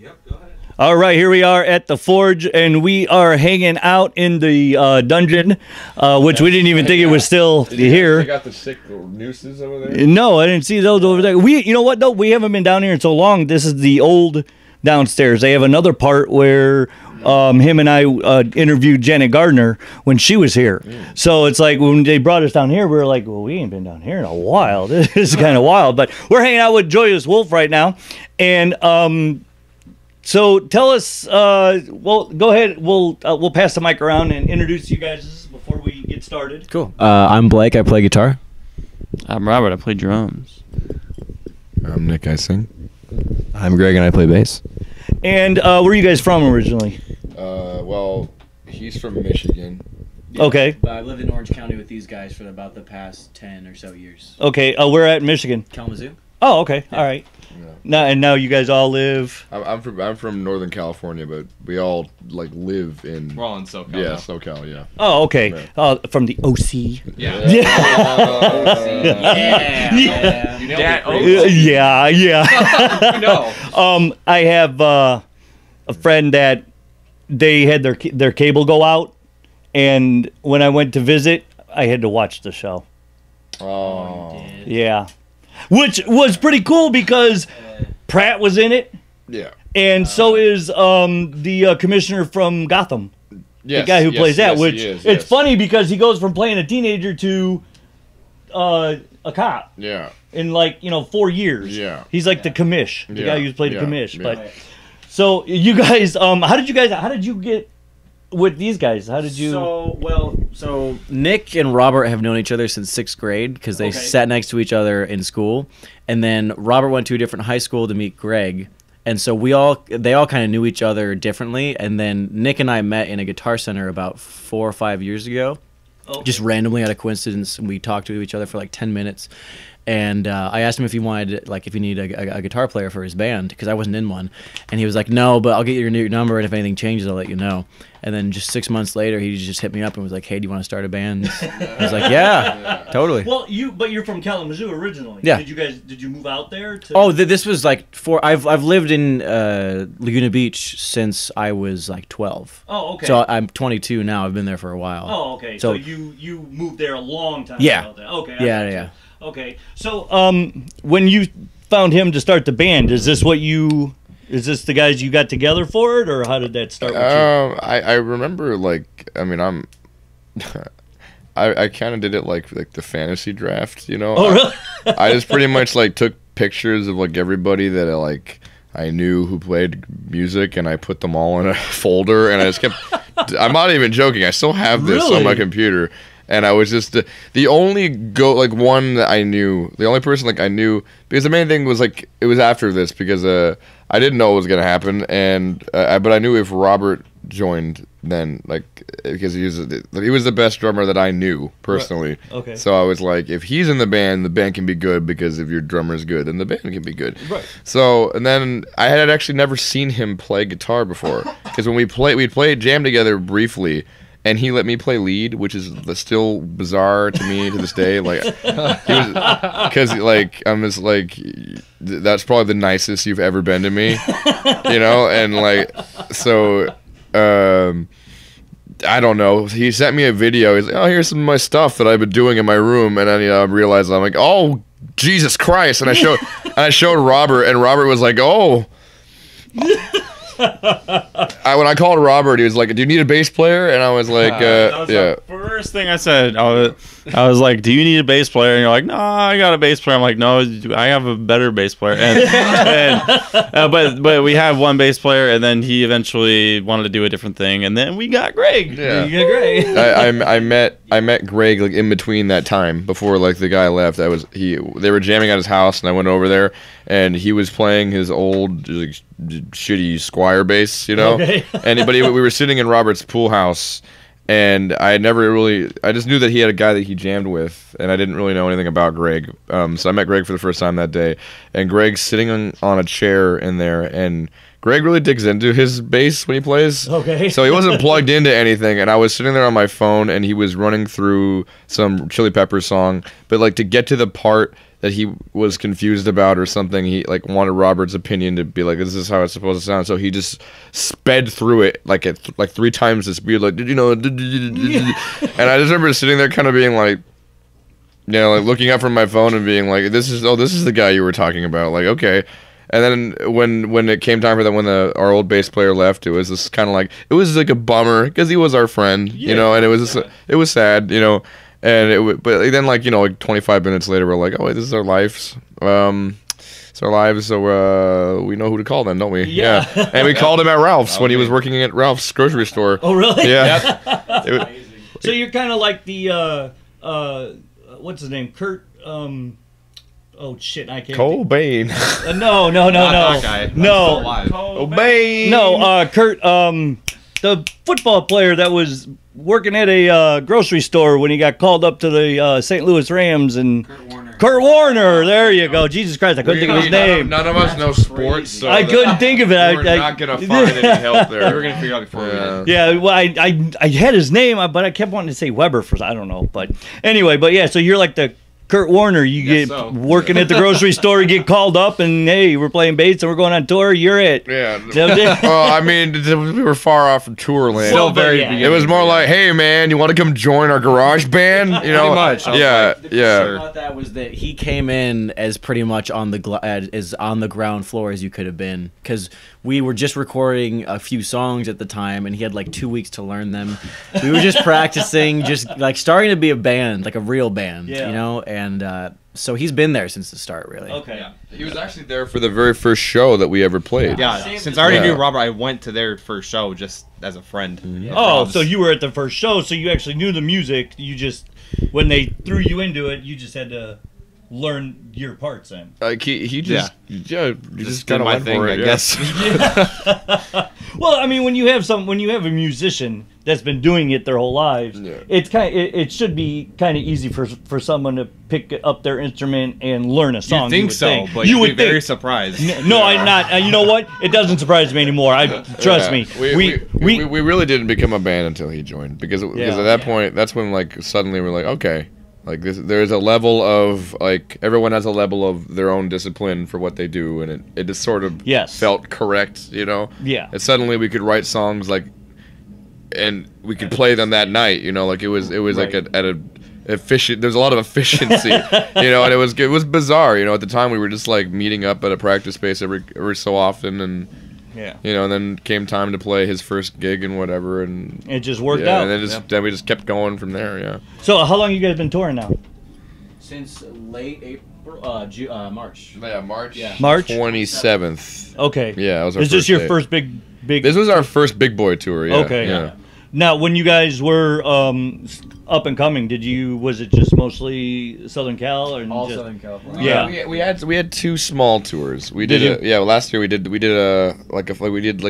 Yep, go ahead. All right, here we are at the Forge, and we are hanging out in the dungeon, which we didn't even think it was still here. They got the sick nooses over there? No, I didn't see those over there. You know what, though? We haven't been down here in so long. This is the old downstairs. They have another part where him and I interviewed Janet Gardner when she was here. So it's like when they brought us down here, we were like, well, we ain't been down here in a while. This is kind of wild. But we're hanging out with Joyous Wolf right now. And so tell us, well, go ahead. We'll pass the mic around and introduce you guys before we get started. Cool. I'm Blake. I play guitar. I'm Robert. I play drums. I'm Nick. I sing. I'm Greg, and I play bass. And where are you guys from originally? Well, he's from Michigan. Yeah, okay. But I've lived in Orange County with these guys for about the past 10 or so years. Okay. We're at Michigan. Kalamazoo. Oh, okay. Yeah. All right. Yeah. Now you guys all live. I'm from Northern California, but we all like live in. We're all in SoCal. Yeah, now. SoCal. Yeah. Oh, okay. Right. From the OC. Yeah. Yeah. Yeah. No. I have a friend that they had their cable go out, and when I went to visit, I had to watch the show. Oh. Yeah. Which was pretty cool because Pratt was in it. Yeah. And so is the commissioner from Gotham. Yes, the guy who plays that, yes, which he is, it's funny because he goes from playing a teenager to a cop. Yeah. In 4 years. Yeah. He's like the commish, the guy who's played the commish. Yeah. But so you guys, how did you get with these guys? How did you? So Nick and Robert have known each other since 6th grade because they sat next to each other in school, and then Robert went to a different high school to meet Greg, and so they all kind of knew each other differently, and then Nick and I met in a guitar center about 4 or 5 years ago, just randomly out of coincidence, and we talked to each other for like 10 minutes. And I asked him if he wanted, if he needed a guitar player for his band, because I wasn't in one. And he was like, no, but I'll get your number, and if anything changes, I'll let you know. And then just 6 months later, he just hit me up and was like, hey, do you want to start a band? I was like, yeah, totally. Well, you're from Kalamazoo originally. Yeah. Did you move out there? This was I've lived in Laguna Beach since I was 12. Oh, okay. So I'm 22 now. I've been there for a while. Oh, okay. So you moved there a long time yeah. ago. Okay. Yeah. Okay, so when you found him to start the band, is this the guys you got together for it, or how did that start with you? I remember I kind of did it like the fantasy draft, you know. Oh, really? I just pretty much took pictures of everybody that I knew who played music, and I put them all in a folder, and I just kept. I'm not even joking. I still have this on my computer. And I was just the only one that I knew, the only person I knew, because the main thing was it was after this, because I didn't know what was gonna happen, and but I knew if Robert joined then, because he was the best drummer that I knew personally. Right. Okay. So I was like, if he's in the band can be good, because if your drummer's good, then the band can be good. Right. So and then I had actually never seen him play guitar before, because when we'd play jam together briefly. And he let me play lead, which is still bizarre to me to this day. Because I'm just that's probably the nicest you've ever been to me, you know. And so, I don't know. He sent me a video. He's like, "Oh, here's some of my stuff that I've been doing in my room," and then I realized I'm like, "Oh, Jesus Christ!" And I showed Robert, and Robert was like, "Oh." When I called Robert, he was like, "Do you need a bass player?" And I was like, that was "Yeah." the first thing I said. I was like, "Do you need a bass player?" And you're like, "No, I got a bass player." I'm like, "No, I have a better bass player." But we have one bass player, and then he eventually wanted to do a different thing, and then we got Greg. Yeah, you got Greg. I met Greg in between that time before the guy left. They were jamming at his house, and I went over there, and he was playing his old shitty Squire bass, you know. Okay. We were sitting in Robert's pool house, and I just knew that he had a guy that he jammed with, and I didn't really know anything about Greg. So I met Greg for the first time that day, and Greg's sitting on a chair in there, and Greg really digs into his bass when he plays. Okay. So he wasn't plugged into anything, and I was sitting there on my phone, and he was running through some Chili Peppers song, but to get to the part that he was confused about or something. He like wanted Robert's opinion to be like, this is how it's supposed to sound. So he just sped through it like like 3 times the speed. Like, did you know? And I just remember sitting there, kind of being like, you know, like looking up from my phone and being like, this is the guy you were talking about. Like, okay. And then when it came time for that, when our old bass player left, it was this kind of like, it was like a bummer because he was our friend, you know, and it was sad, you know. And but then, like, you know, like 25 minutes later, we're like, oh, wait, this is our lives. It's our lives, so we know who to call then, don't we? Yeah. And we called him at Ralph's when he was working at Ralph's grocery store. Oh, really? Yeah. So you're kind of like the what's his name? Kurt. Oh shit! I can't. Cobain. No. Not that guy. No. Cobain. No. Kurt. The football player that was working at a grocery store when he got called up to the St. Louis Rams and Kurt Warner. There you go. Jesus Christ, I couldn't think of his name. None of us know sports, so I couldn't think of it. We're not gonna find any help there. We were gonna figure it out before we did. Yeah, well, I had his name, but I kept wanting to say Weber for I don't know. But anyway, but yeah, so you're like the Kurt Warner. You get working at the grocery store, you get called up, and hey, we're playing bass and we're going on tour. You're it. Yeah. Well, I mean, we were far off from tour land. Still very. It was more like, hey man, you want to come join our garage band? You know, pretty much. Yeah, The thing about that was that he came in as pretty much on the ground floor as you could have been, because we were just recording a few songs at the time, and he had like 2 weeks to learn them. We were just practicing, just like starting to be a band, like a real band, you know. And so he's been there since the start, really. Okay. Yeah. He was actually there for the very first show that we ever played. Yeah, since I already knew Robert, I went to their first show just as a friend. Oh, so you were at the first show, so you actually knew the music. You just, when they threw you into it, you just had to learn your parts then. Like he just you just did kind of my went thing, for I it, guess. Well, I mean, when you have a musician that's been doing it their whole lives, it's it should be kind of easy for someone to pick up their instrument and learn a song. You think so, but you would be very surprised. No, I'm not. You know what? It doesn't surprise me anymore. Trust me. We really didn't become a band until he joined because at that point, that's when like suddenly we're like, okay. Like there's a level of like everyone has a level of their own discipline for what they do, and it just sort of felt correct, you know. Yeah. And suddenly we could write songs like, and we could play them that night, you know. Like it was like at a efficient. There's a lot of efficiency, you know, and it was bizarre, you know. At the time we were just like meeting up at a practice space every so often, and you know, and then came time to play his first gig and whatever, and it just worked out. And then we just kept going from there. Yeah. So how long you guys been touring now? Since late April, March. Yeah, March. Yeah. March 27th. Okay. Yeah, it was our Is this first your date. first big? This was our first big boy tour. Yeah. Okay. Yeah. Now, when you guys were up and coming, was it just mostly Southern Cal or All just, Southern California? Yeah. We had 2 small tours. We did last year we did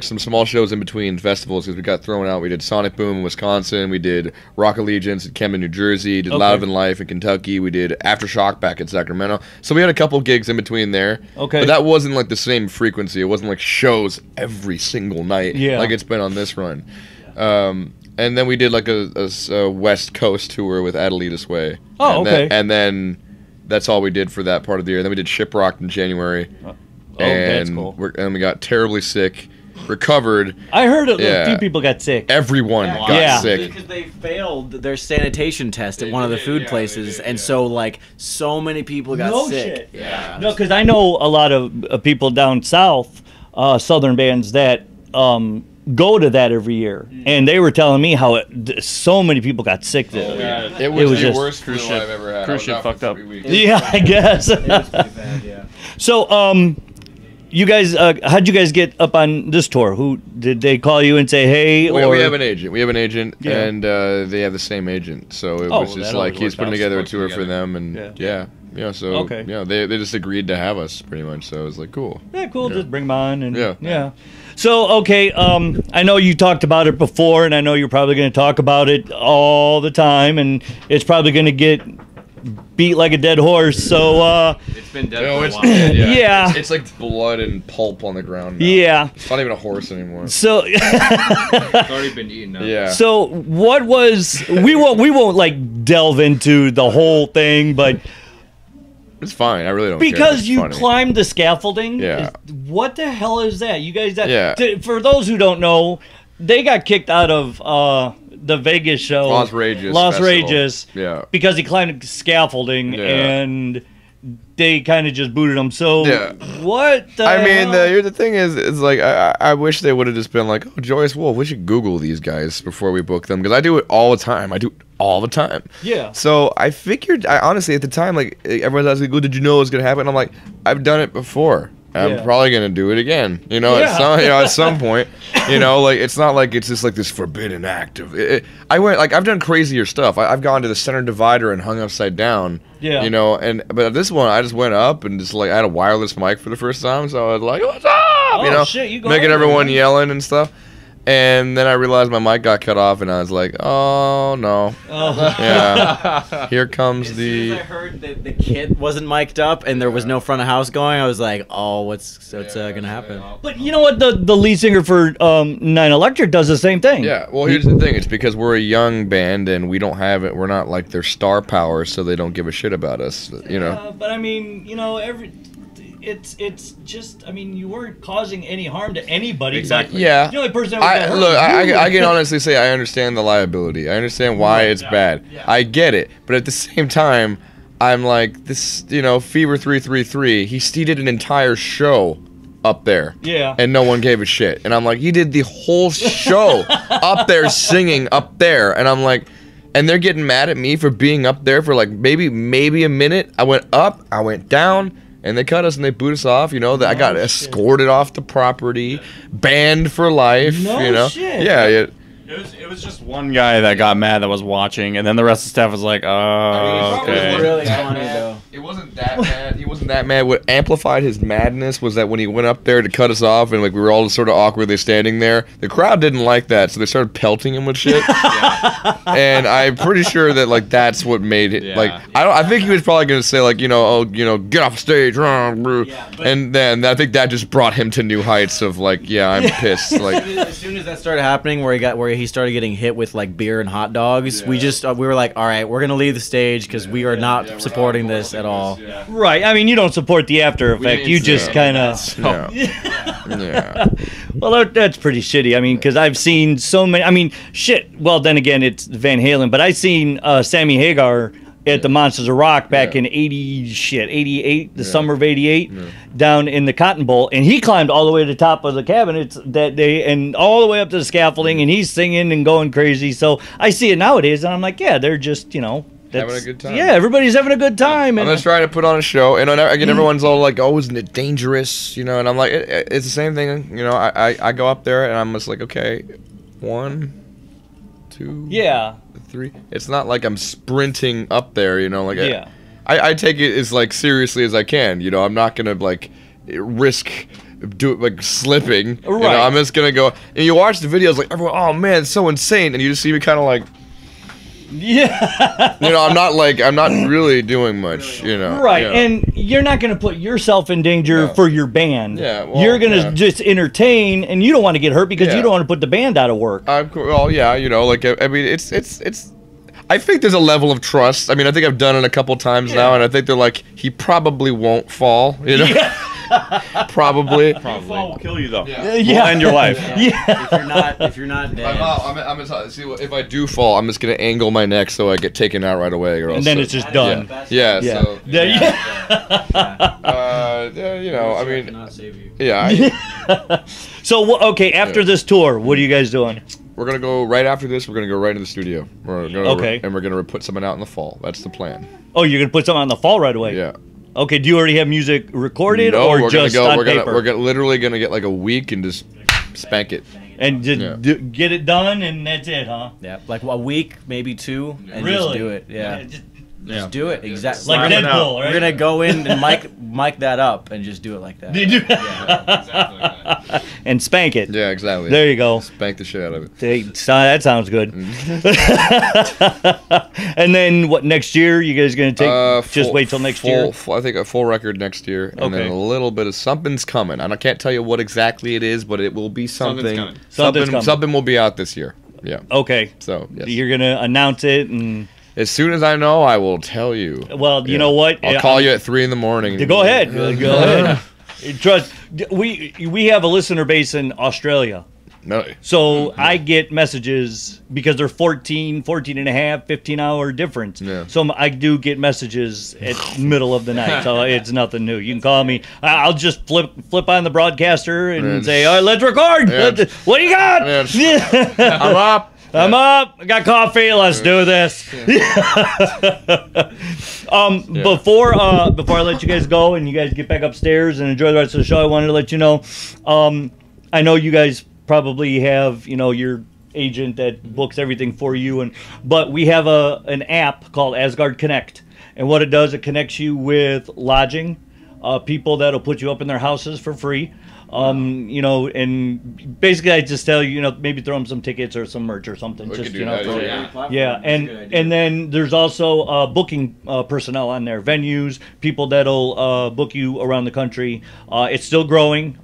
some small shows in between festivals because we got thrown out. We did Sonic Boom in Wisconsin. We did Rock Allegiance in Camden, New Jersey. Did Loud in Life in Kentucky. We did Aftershock back in Sacramento. So we had a couple gigs in between there. Okay. But that wasn't like the same frequency. It wasn't like shows every single night like it's been on this run. And then we did like a West Coast tour with Adelita's Way. Oh, okay. And then that's all we did for that part of the year. And then we did Shiprocked in January. That's cool. And we got terribly sick, recovered. I heard a few people got sick. Everyone got sick. Because they failed their sanitation test at one of the food places, and so like so many people got sick. Shit. Yeah. No, because I know a lot of people down south, Southern bands that go to that every year, and they were telling me how so many people got sick there. It was the worst cruise ship I've ever had. Cruise ship fucked up. Yeah, I guess. It was pretty bad, yeah. So, you guys, how'd you guys get up on this tour? Who did they call you and say, hey? We have an agent. And they have the same agent. So it was just like he's putting together a tour for them, and so they just agreed to have us pretty much. So it was like cool. Yeah, cool. Just bring them on, and yeah. So okay, I know you talked about it before, and I know you're probably going to talk about it all the time, and it's probably going to get beat like a dead horse. So it's been dead for a while. Yeah. It's like blood and pulp on the ground now. Yeah. It's not even a horse anymore. So it's already been eaten up. Yeah. So what was we won't like delve into the whole thing, but It's fine. I really don't because care. It's you funny. climbed the scaffolding. Yeah. What the hell is that? You guys. Yeah. For those who don't know, they got kicked out of the Vegas show, Las Rages Las Festival. Rages, Yeah. because he climbed scaffolding, Yeah. and they kind of just booted him. So Yeah. what? The I mean, hell? the thing is like, I wish they would have just been like, oh, Joyous Wolf, we should Google these guys before we book them, because I do it all the time. Yeah. So I figured, I honestly, at the time, like, everyone's asking, "Well, did you know it was gonna happen?" I'm like, I've done it before. I'm Yeah. probably gonna do it again. You know, Yeah. at some point. You know, like, it's not like it's just like this forbidden act of. I went, like, I've done crazier stuff. I've gone to the center divider and hung upside down. Yeah. You know, but this one, I just went up and just like I had a wireless mic for the first time, so I was like, "What's up?" Oh, you know, shit, you go making over, everyone man. yelling and stuff. And then I realized my mic got cut off, and I was like, "Oh no!" Oh. Yeah, here comes As soon as the. I heard that the kit wasn't mic'd up and there was no front of house going, I was like, "Oh, what's gonna happen?" But you know what? The lead singer for Nine Electric does the same thing. Yeah, well, here's the thing. It's because we're a young band, and we don't have it. We're not like their star power, so they don't give a shit about us. You know. But I mean, you know, it's just, I mean, you weren't causing any harm to anybody. Exactly. Yeah. The only person that was gonna hurt Look, you. I can honestly say I understand the liability. I understand why it's bad. I get it, but at the same time, I'm like, this, you know, Fever 333. He did an entire show up there. Yeah. And no one gave a shit. And I'm like, he did the whole show up there singing up there, and I'm like. And they're getting mad at me for being up there for like maybe a minute. I went up, I went down, and they cut us and they boot us off. You know that I got escorted off the property, banned for life. No you know, shit. yeah. It was just one guy that got mad that was watching, and then the rest of the staff was like, "Oh, okay." Really funny though. It wasn't that mad. He wasn't that mad. What amplified his madness was that when he went up there to cut us off, and like we were all just sort of awkwardly standing there, the crowd didn't like that, so they started pelting him with shit. And I'm pretty sure that like that's what made it. Yeah. Like I think he was probably gonna say like get off stage, and then I think that just brought him to new heights of like I'm pissed. Like As soon as that started happening, where he started getting hit with like beer and hot dogs, we were like, all right, we're gonna leave the stage because we are not supporting this at all. Right. I mean, you don't support the after effect. You just kind of. yeah. Well, that's pretty shitty. I mean, because I've seen so many. I mean, shit. Well, then again, it's Van Halen. But I seen Sammy Hagar at the Monsters of Rock back in 88, the summer of 88, down in the Cotton Bowl, and he climbed all the way to the top of the cabinets that day, and all the way up to the scaffolding, and he's singing and going crazy. So I see it nowadays, and I'm like, yeah, they're just Having a good time. Yeah, everybody's having a good time. I'm And just trying to put on a show, and again, everyone's all like, "Oh, isn't it dangerous?" You know, and I'm like, it's the same thing. You know, I go up there, and I'm just like, okay, 1, 2, yeah, 3. It's not like I'm sprinting up there. You know, like yeah. I take it as like seriously as I can. You know, I'm not gonna like risk slipping. You know, Right. I'm just gonna go. And you watch the videos, like everyone, oh man, it's so insane, and you just see me kind of like. Yeah. You know, I'm not really doing much, you know. Right, Yeah. and you're not going to put yourself in danger No. for your band. Yeah, well, you're going to yeah. just entertain, and you don't want to get hurt because Yeah. you don't want to put the band out of work. Well, yeah, you know, like I mean, it's. I think there's a level of trust. I mean, I think I've done it a couple times now, and I think they're like, he probably won't fall, you know. Probably. Fall will kill you though. Yeah. Will end your life. Yeah. If you're not dead. I'm gonna see if I do fall, I'm just gonna angle my neck so I get taken out right away, or else And then it's just done. Yeah. Yeah. So Yeah. you know, I mean, Cannot save you. yeah. So, okay, after this tour, what are you guys doing? We're gonna go right after this. We're gonna go right into the studio. Okay. And we're gonna put something out in the fall. That's the plan. Oh, you're going to put something on the fall right away? Yeah. Okay, do you already have music recorded No, or we're just gonna go. on We're paper? gonna literally gonna get like a week and just spank it. And just Yeah. get it done, and that's it, huh? Yeah, like a week, maybe 2, and Really? just do it. Yeah, just do it exactly. Like Slap it out. Deadpool, right? We're gonna go in and mic that up and just do it like that. And spank it. Yeah, exactly. There you go. Spank the shit out of it. That sounds good. And then what? Next year, you guys gonna take? Just wait till next year. I think a full record next year, and then Okay. a little bit of something's coming. I can't tell you what exactly it is, but it will be something. Something's coming. Something's coming. Something will be out this year. Yeah. Okay. So yes. You're gonna announce it, and As soon as I know, I will tell you. Well, you know what? I'll call you at 3 in the morning. Go ahead. Go ahead. Trust. We have a listener base in Australia. No. So I get messages because they're 14 and a half, 15-hour difference. Yeah. So I do get messages at middle of the night. So it's nothing new. You can call me. I'll just flip on the broadcaster and say, all right, let's record. Yeah. What do you got? I'm up. I'm up. I got coffee. Let's do this. Before I let you guys go and you guys get back upstairs and enjoy the rest of the show, I wanted to let you know. I know you guys probably have, your agent that books everything for you, but we have an app called Asgard Connect, and what it does, it connects you with lodging, people that'll put you up in their houses for free. And basically I just tell you, maybe throw them some tickets or some merch or something. We Just, could do that, yeah. And then there's also booking personnel on there, venues, people that'll book you around the country. It's still growing.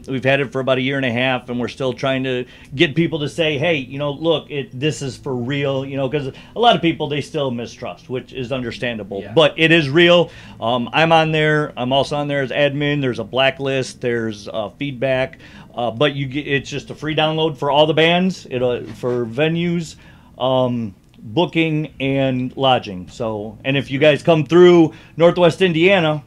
We've had it for about a year and a half, and we're still trying to get people to say, hey, look, this is for real, because a lot of people, they still mistrust, which is understandable. Yeah. But it is real. I'm on there. I'm also on there as admin. There's a blacklist. There's feedback, but it's just a free download for all the bands, for venues, booking, and lodging. So, and if you guys come through Northwest Indiana,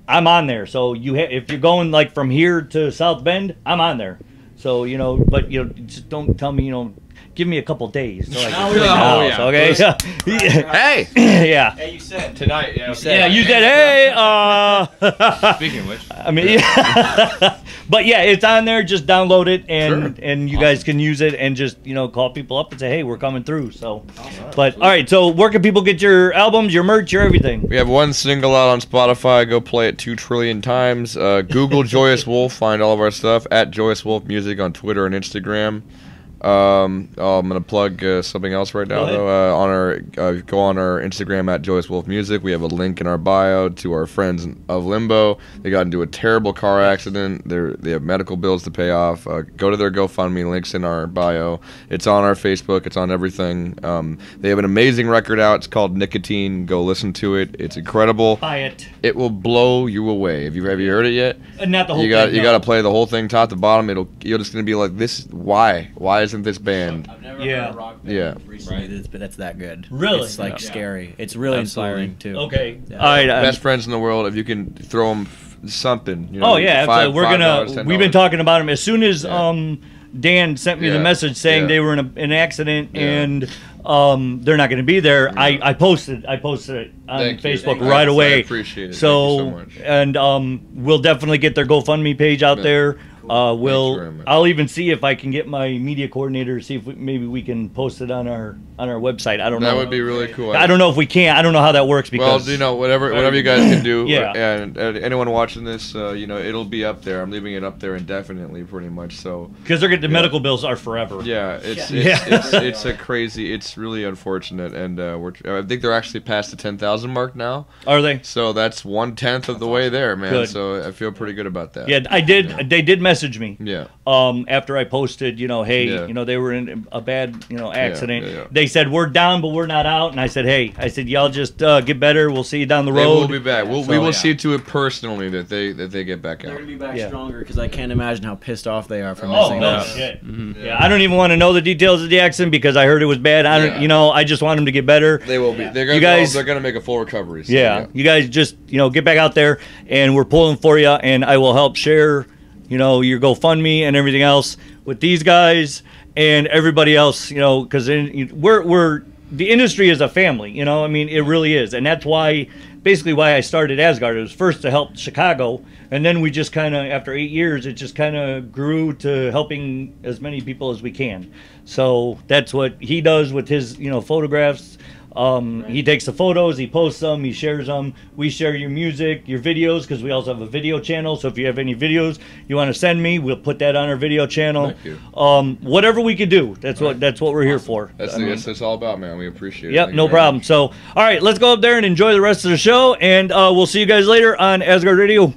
I'm on there. So if you're going like from here to South Bend, I'm on there. So but just don't tell me give me a couple days. So okay. Hey. Yeah. Hey, you said Tonight, you said, hey. Speaking of which, I mean, but yeah, it's on there. Just download it, and you guys can use it, and just call people up and say, hey, we're coming through. So, but all right. So where can people get your albums, your merch, your everything? We have one single out on Spotify. Go play it 2 trillion times. Google Joyous Wolf. Find all of our stuff at Joyous Wolf Music on Twitter and Instagram. I'm gonna plug something else right now though. Go on our Instagram at Joyous Wolf Music. We have a link in our bio to our friends of Limbo. They got into a terrible car accident. They have medical bills to pay off. Go to their GoFundMe, links in our bio. It's on our Facebook. It's on everything. They have an amazing record out. It's called Nicotine. Go listen to it. It's incredible. Buy it. It will blow you away. Have you heard it yet? Not the whole thing. You got to play the whole thing top to bottom. You're just gonna be like, this. Why isn't this band? I've never heard a rock band recently that's that good. Really? It's like scary. It's really inspiring too. Okay. Yeah. All right. Best friends in the world. If you can throw them something. Oh yeah, absolutely. We've been talking about them as soon as Dan sent me the message saying they were in an accident and they're not going to be there. I posted it on Facebook right away. I appreciate it. So, thank you so much. And we'll definitely get their GoFundMe page out there. I'll even see if I can get my media coordinator to see if maybe we can post it on our website. I don't know. That would be really cool. I don't know if we can. I don't know how that works because whatever you guys can do. Yeah. And anyone watching this, it'll be up there. I'm leaving it up there indefinitely, pretty much. So because the medical bills are forever. Yeah, it's a crazy. It's really unfortunate, and I think they're actually past the 10,000 mark now. Are they? So that's 1/10 of the way there, man. Good. So I feel pretty good about that. Yeah, I did. Yeah. They did message me. Yeah. After I posted, hey, they were in a bad, accident. Yeah. They said we're down, but we're not out. And I said, hey, y'all just get better. We'll see you down the road. They will be back. We will see to it personally that they get back out. They're gonna be back stronger because I can't imagine how pissed off they are from missing out. Shit. Mm-hmm. Yeah, I don't even want to know the details of the accident because I heard it was bad. I just want them to get better. They will be. They're gonna make a full recovery. So, you guys just get back out there, and we're pulling for you, and I will help share your GoFundMe and everything else with these guys and everybody else, because we're the industry is a family, I mean, it really is. And that's basically why I started Asgard. It was first to help Chicago, and then we just kind of, after 8 years, it just kind of grew to helping as many people as we can. So that's what he does with his, photographs. He takes the photos, he posts them, he shares them. We share your music, your videos, because we also have a video channel. So if you have any videos you want to send me, we'll put that on our video channel. Thank you. Whatever we could do, that's what we're here for. That's what it's all about, man. We appreciate it. Yep, no problem. So, all right, let's go up there and enjoy the rest of the show, and we'll see you guys later on Asgard Radio.